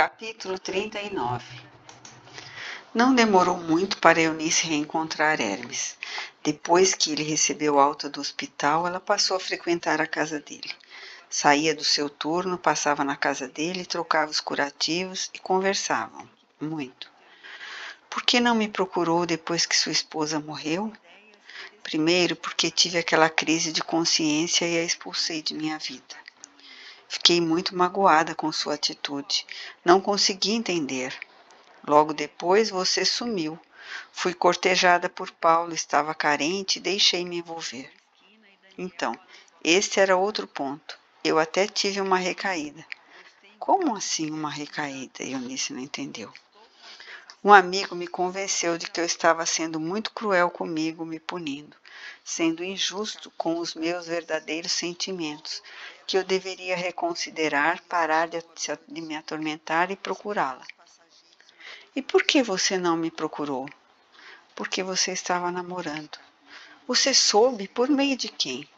Capítulo 39. Não demorou muito para Eunice reencontrar Hermes. Depois que ele recebeu alta do hospital, ela passou a frequentar a casa dele. Saía do seu turno, passava na casa dele, trocava os curativos e conversavam muito. Por que não me procurou depois que sua esposa morreu? Primeiro, porque tive aquela crise de consciência e a expulsei de minha vida. Fiquei muito magoada com sua atitude. Não consegui entender. Logo depois você sumiu. Fui cortejada por Paulo, estava carente e deixei-me envolver. Então, este era outro ponto. Eu até tive uma recaída. Como assim uma recaída? Eunice não entendeu. Um amigo me convenceu de que eu estava sendo muito cruel comigo, me punindo, sendo injusto com os meus verdadeiros sentimentos, que eu deveria reconsiderar, parar de me atormentar e procurá-la. E por que você não me procurou? Porque você estava namorando. Você soube por meio de quem?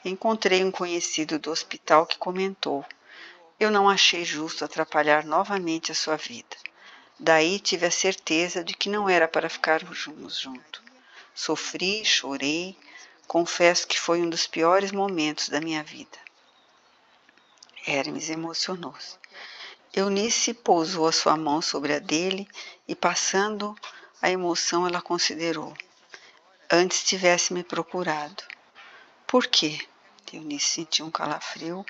Encontrei um conhecido do hospital que comentou. Eu não achei justo atrapalhar novamente a sua vida. Daí tive a certeza de que não era para ficarmos juntos. Sofri, chorei, confesso que foi um dos piores momentos da minha vida. Hermes emocionou-se. Eunice pousou a sua mão sobre a dele e, passando a emoção, ela considerou. Antes tivesse me procurado. Por quê? Eunice sentiu um calafrio,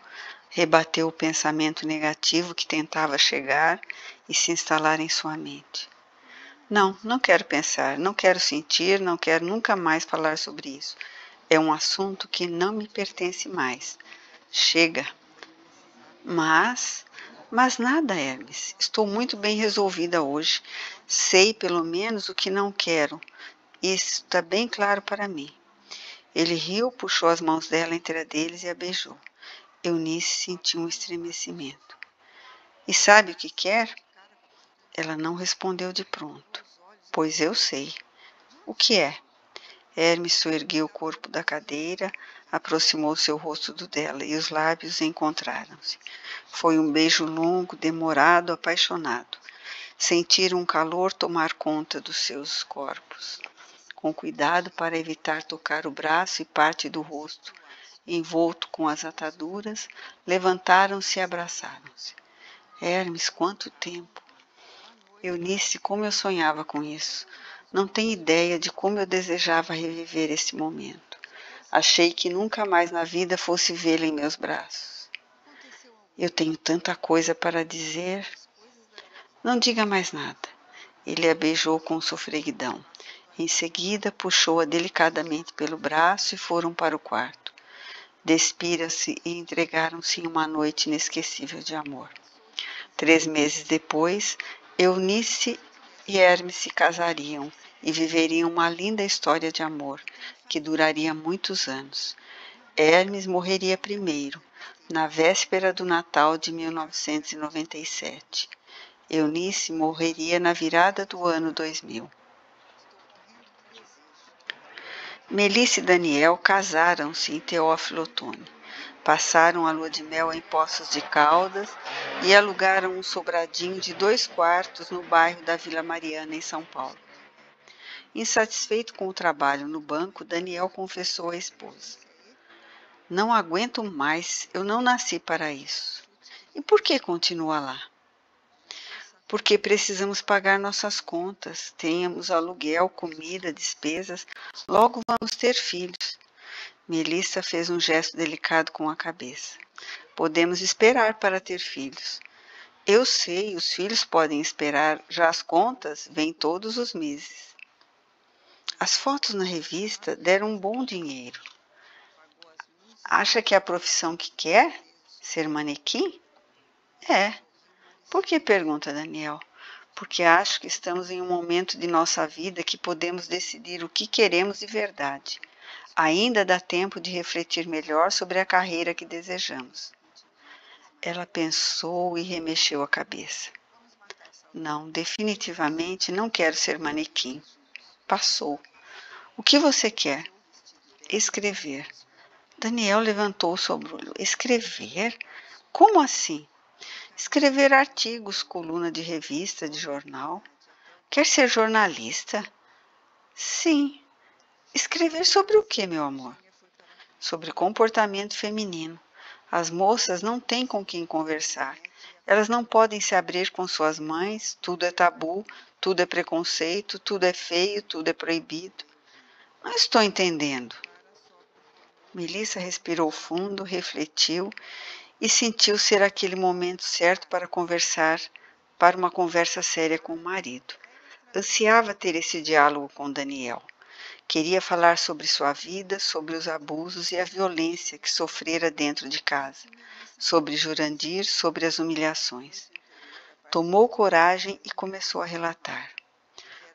rebateu o pensamento negativo que tentava chegar e se instalar em sua mente. Não quero pensar, não quero sentir, não quero nunca mais falar sobre isso. É um assunto que não me pertence mais. Chega. Mas nada, Hermes. Estou muito bem resolvida hoje. Sei pelo menos o que não quero. Isso está bem claro para mim. Ele riu, puxou as mãos dela entre a deles e a beijou. Eunice sentiu um estremecimento. E sabe o que quer? Ela não respondeu de pronto. Pois eu sei. O que é? Hermes soergueu o corpo da cadeira, aproximou seu rosto do dela e os lábios encontraram-se. Foi um beijo longo, demorado, apaixonado. Sentiram um calor tomar conta dos seus corpos. Com cuidado para evitar tocar o braço e parte do rosto, envolto com as ataduras, levantaram-se e abraçaram-se. Hermes, quanto tempo! Eunice, como eu sonhava com isso. Não tenho ideia de como eu desejava reviver esse momento. Achei que nunca mais na vida fosse vê-la em meus braços. Eu tenho tanta coisa para dizer. Não diga mais nada. Ele a beijou com sofreguidão. Em seguida, puxou-a delicadamente pelo braço e foram para o quarto. Despiram-se e entregaram-se em uma noite inesquecível de amor. 3 meses depois, Eunice e Hermes se casariam e viveriam uma linda história de amor, que duraria muitos anos. Hermes morreria primeiro, na véspera do Natal de 1997. Eunice morreria na virada do ano 2000. Melissa e Daniel casaram-se em Teófilo Otoni. Passaram a lua de mel em Poços de Caldas e alugaram um sobradinho de 2 quartos no bairro da Vila Mariana, em São Paulo. Insatisfeito com o trabalho no banco, Daniel confessou à esposa. Não aguento mais, eu não nasci para isso. E por que continua lá? Porque precisamos pagar nossas contas, temos aluguel, comida, despesas, logo vamos ter filhos. Melissa fez um gesto delicado com a cabeça. Podemos esperar para ter filhos. Eu sei, os filhos podem esperar, já as contas vêm todos os meses. As fotos na revista deram um bom dinheiro. Acha que é a profissão que quer? Ser manequim? É. Por que pergunta Daniel? Porque acho que estamos em um momento de nossa vida que podemos decidir o que queremos de verdade. Ainda dá tempo de refletir melhor sobre a carreira que desejamos. Ela pensou e remexeu a cabeça. Não, definitivamente não quero ser manequim. Passou. O que você quer? Escrever. Daniel levantou o sobrolho. Escrever? Como assim? Escrever artigos, coluna de revista, de jornal. Quer ser jornalista? Sim. Escrever sobre o que, meu amor? Sobre comportamento feminino. As moças não têm com quem conversar. Elas não podem se abrir com suas mães, tudo é tabu, tudo é preconceito, tudo é feio, tudo é proibido. Não estou entendendo. Melissa respirou fundo, refletiu e sentiu ser aquele momento certo para uma conversa séria com o marido. Ansiava ter esse diálogo com Daniel. Queria falar sobre sua vida, sobre os abusos e a violência que sofrera dentro de casa, sobre Jurandir, sobre as humilhações. Tomou coragem e começou a relatar.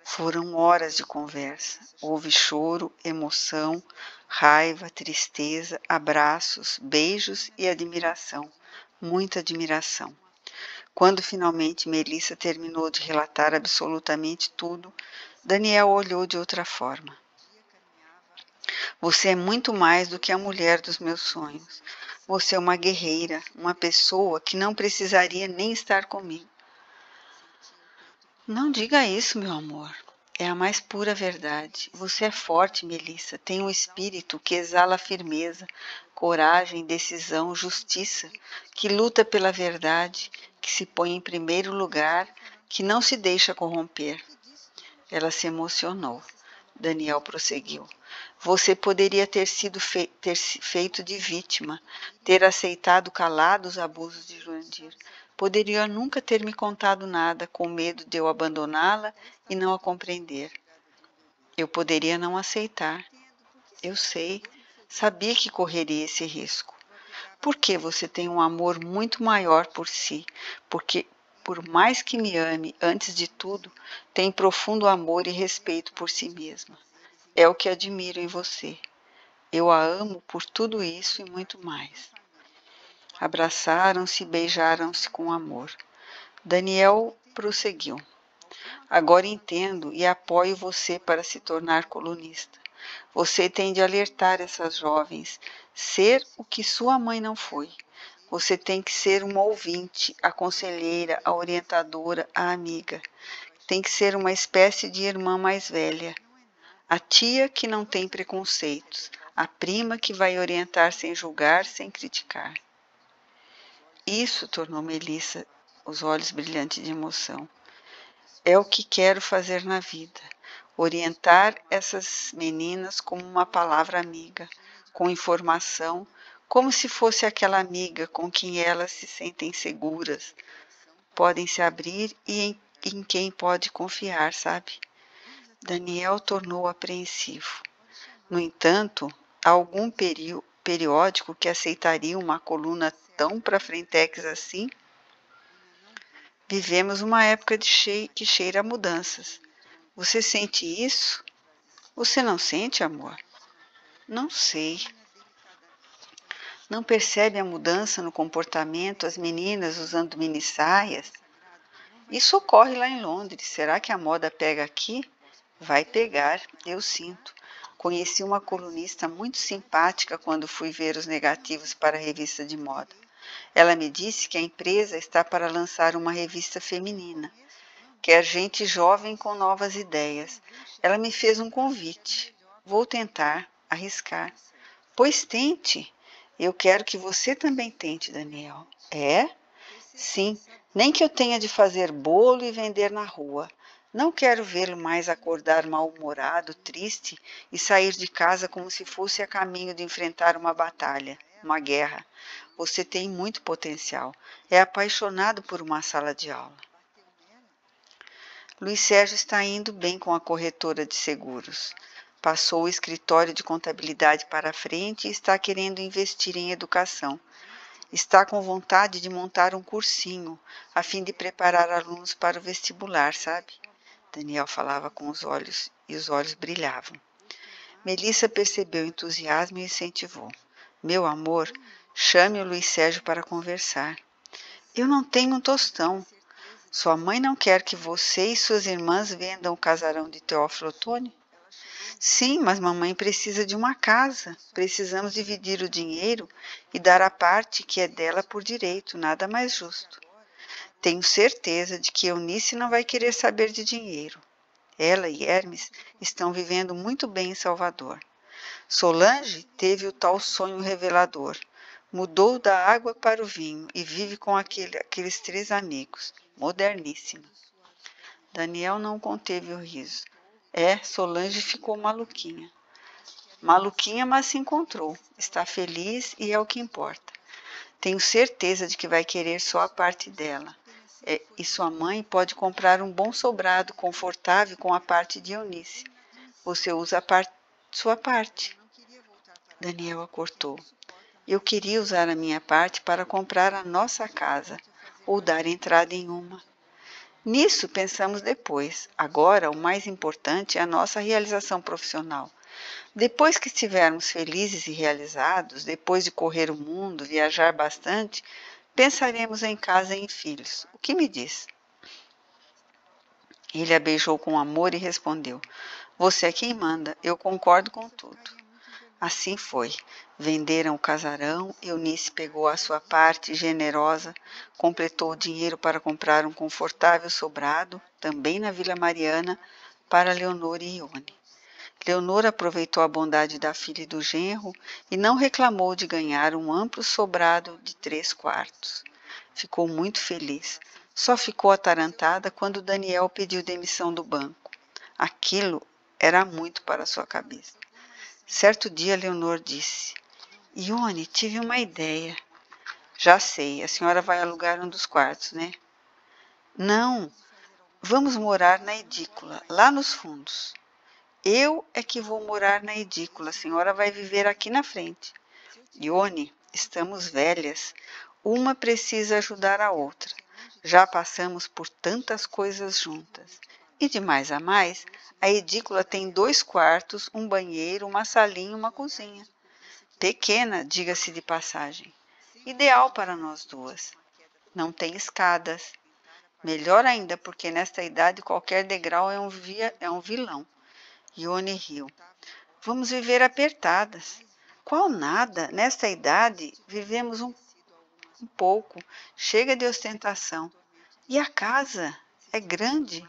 Foram horas de conversa. Houve choro, emoção, raiva, tristeza, abraços, beijos e admiração. Muita admiração. Quando finalmente Melissa terminou de relatar absolutamente tudo, Daniel olhou de outra forma. Você é muito mais do que a mulher dos meus sonhos. Você é uma guerreira, uma pessoa que não precisaria nem estar comigo. Não diga isso, meu amor. É a mais pura verdade. Você é forte, Melissa. Tem um espírito que exala firmeza, coragem, decisão, justiça, que luta pela verdade, que se põe em primeiro lugar, que não se deixa corromper. Ela se emocionou. Daniel prosseguiu. Você poderia ter ter se feito de vítima, ter aceitado calado os abusos de Jurandir. Poderia nunca ter me contado nada, com medo de eu abandoná-la e não a compreender. Eu poderia não aceitar. Eu sei, sabia que correria esse risco. Porque você tem um amor muito maior por si, porque por mais que me ame, antes de tudo, tem profundo amor e respeito por si mesma. É o que admiro em você. Eu a amo por tudo isso e muito mais. Abraçaram-se e beijaram-se com amor. Daniel prosseguiu. Agora entendo e apoio você para se tornar colunista. Você tem de alertar essas jovens, ser o que sua mãe não foi. Você tem que ser uma ouvinte, a conselheira, a orientadora, a amiga. Tem que ser uma espécie de irmã mais velha. A tia que não tem preconceitos. A prima que vai orientar sem julgar, sem criticar. Isso, tornou Melissa, os olhos brilhantes de emoção. É o que quero fazer na vida. Orientar essas meninas como uma palavra amiga, com informação, como se fosse aquela amiga com quem elas se sentem seguras, podem se abrir e em quem pode confiar, sabe? Daniel tornou apreensivo. No entanto, há algum periódico que aceitaria uma coluna tão para frentex assim? Vivemos uma época que cheira a mudanças. Você sente isso? Você não sente, amor? Não sei. Não percebe a mudança no comportamento, as meninas usando minissaias? Isso ocorre lá em Londres. Será que a moda pega aqui? Vai pegar, eu sinto. Conheci uma colunista muito simpática quando fui ver os negativos para a revista de moda. Ela me disse que a empresa está para lançar uma revista feminina. Quer gente jovem com novas ideias. Ela me fez um convite. Vou tentar, arriscar. Pois tente. Eu quero que você também tente, Daniel. É? Sim, nem que eu tenha de fazer bolo e vender na rua. Não quero vê-lo mais acordar mal-humorado, triste e sair de casa como se fosse a caminho de enfrentar uma batalha, uma guerra. Você tem muito potencial. É apaixonado por uma sala de aula. Luiz Sérgio está indo bem com a corretora de seguros. Passou o escritório de contabilidade para frente e está querendo investir em educação. Está com vontade de montar um cursinho, a fim de preparar alunos para o vestibular, sabe? Daniel falava com os olhos e os olhos brilhavam. Melissa percebeu o entusiasmo e incentivou. Meu amor, chame o Luiz Sérgio para conversar. Eu não tenho um tostão. Sua mãe não quer que você e suas irmãs vendam o casarão de Teófilo Otoni? Sim, mas mamãe precisa de uma casa. Precisamos dividir o dinheiro e dar a parte que é dela por direito, nada mais justo. Tenho certeza de que Eunice não vai querer saber de dinheiro. Ela e Hermes estão vivendo muito bem em Salvador. Solange teve o tal sonho revelador. Mudou da água para o vinho e vive com aqueles 3 amigos. Moderníssima. Daniel não conteve o riso. Solange ficou maluquinha. Maluquinha, mas se encontrou. Está feliz e é o que importa. Tenho certeza de que vai querer só a parte dela. E sua mãe pode comprar um bom sobrado confortável com a parte de Eunice. Você usa sua parte. Daniel a cortou. Eu queria usar a minha parte para comprar a nossa casa, ou dar entrada em uma. Nisso pensamos depois. Agora, o mais importante é a nossa realização profissional. Depois que estivermos felizes e realizados, depois de correr o mundo, viajar bastante, pensaremos em casa e em filhos. O que me diz? Ele a beijou com amor e respondeu: Você é quem manda, eu concordo com tudo. Assim foi. Venderam o casarão, Eunice pegou a sua parte generosa, completou o dinheiro para comprar um confortável sobrado, também na Vila Mariana, para Leonor e Ione. Leonor aproveitou a bondade da filha e do genro e não reclamou de ganhar um amplo sobrado de 3 quartos. Ficou muito feliz. Só ficou atarantada quando Daniel pediu demissão do banco. Aquilo era muito para sua cabeça. Certo dia, Leonor disse: Ione, tive uma ideia. Já sei, a senhora vai alugar um dos quartos, né? Não, vamos morar na edícula, lá nos fundos. Eu é que vou morar na edícula, a senhora vai viver aqui na frente. Ione, estamos velhas. Uma precisa ajudar a outra. Já passamos por tantas coisas juntas. E de mais a mais, a edícula tem 2 quartos, um banheiro, uma salinha e uma cozinha. Pequena, diga-se de passagem. Ideal para nós duas. Não tem escadas. Melhor ainda, porque nesta idade qualquer degrau é um vilão. Ione riu. Vamos viver apertadas. Qual nada? Nesta idade, vivemos um pouco. Chega de ostentação. E a casa é grande.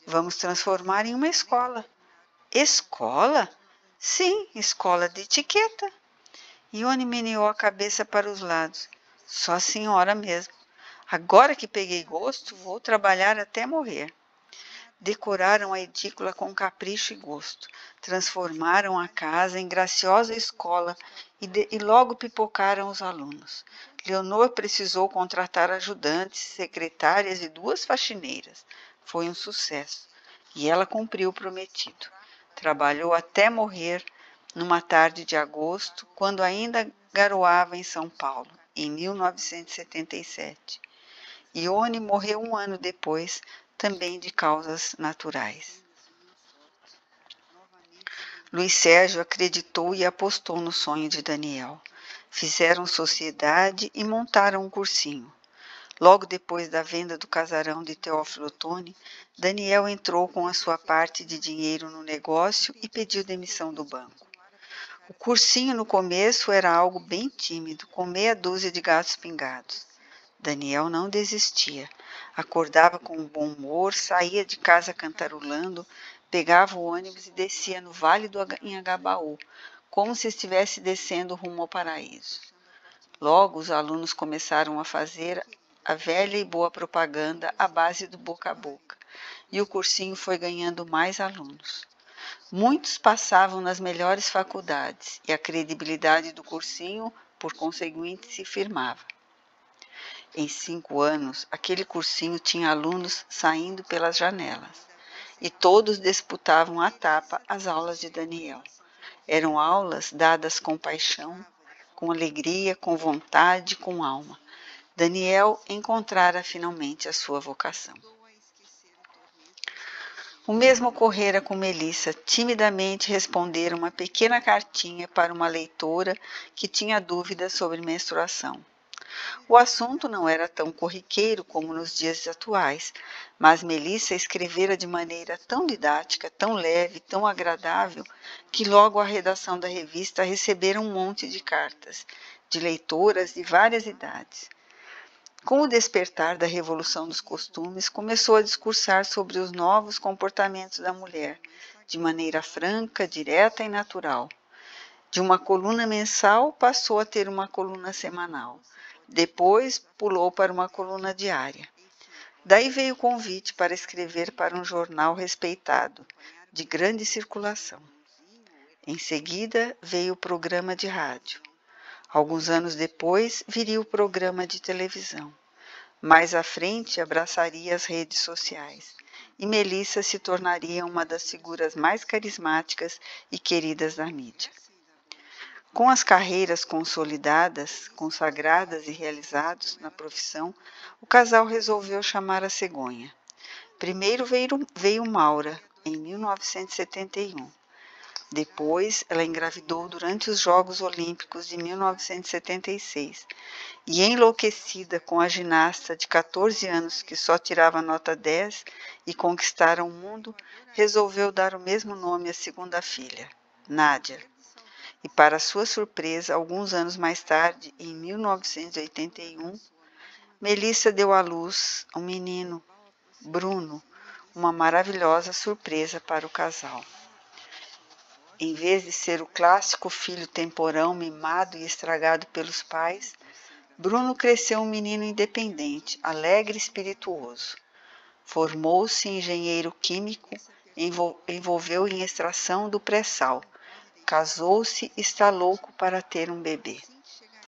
Vamos transformar em uma escola. Escola? Sim, escola de etiqueta. Ione meneou a cabeça para os lados. Só a senhora mesmo. Agora que peguei gosto, vou trabalhar até morrer. Decoraram a edícula com capricho e gosto. Transformaram a casa em graciosa escola e logo pipocaram os alunos. Leonor precisou contratar ajudantes, secretárias e 2 faxineiras. Foi um sucesso. E ela cumpriu o prometido. Trabalhou até morrer numa tarde de agosto, quando ainda garoava em São Paulo, em 1977. Ione morreu um ano depois, também de causas naturais. Luiz Sérgio acreditou e apostou no sonho de Daniel. Fizeram sociedade e montaram um cursinho. Logo depois da venda do casarão de Teófilo Otoni, Daniel entrou com a sua parte de dinheiro no negócio e pediu demissão do banco. O cursinho no começo era algo bem tímido, com meia dúzia de gatos pingados. Daniel não desistia. Acordava com bom humor, saía de casa cantarolando, pegava o ônibus e descia no Vale do Anhangabaú, como se estivesse descendo rumo ao paraíso. Logo, os alunos começaram a fazer a velha e boa propaganda à base do boca a boca, e o cursinho foi ganhando mais alunos. Muitos passavam nas melhores faculdades, e a credibilidade do cursinho, por conseguinte, se firmava. Em 5 anos, aquele cursinho tinha alunos saindo pelas janelas, e todos disputavam a tapa as aulas de Daniel. Eram aulas dadas com paixão, com alegria, com vontade, com alma. Daniel encontrara finalmente a sua vocação. O mesmo ocorrera com Melissa. Timidamente respondera uma pequena cartinha para uma leitora que tinha dúvidas sobre menstruação. O assunto não era tão corriqueiro como nos dias atuais, mas Melissa escrevera de maneira tão didática, tão leve, tão agradável, que logo a redação da revista recebera um monte de cartas, de leitoras de várias idades. Com o despertar da revolução dos costumes, começou a discursar sobre os novos comportamentos da mulher, de maneira franca, direta e natural. De uma coluna mensal, passou a ter uma coluna semanal. Depois, pulou para uma coluna diária. Daí veio o convite para escrever para um jornal respeitado, de grande circulação. Em seguida, veio o programa de rádio. Alguns anos depois, viria o programa de televisão. Mais à frente, abraçaria as redes sociais. E Melissa se tornaria uma das figuras mais carismáticas e queridas da mídia. Com as carreiras consolidadas, consagradas e realizados na profissão, o casal resolveu chamar a cegonha. Primeiro veio Maura, em 1971. Depois, ela engravidou durante os Jogos Olímpicos de 1976 e, enlouquecida com a ginasta de 14 anos que só tirava nota 10 e conquistara o mundo, resolveu dar o mesmo nome à segunda filha, Nádia. E, para sua surpresa, alguns anos mais tarde, em 1981, Melissa deu à luz um menino, Bruno, uma maravilhosa surpresa para o casal. Em vez de ser o clássico filho temporão, mimado e estragado pelos pais, Bruno cresceu um menino independente, alegre e espirituoso. Formou-se engenheiro químico, envolveu em extração do pré-sal. Casou-se e está louco para ter um bebê.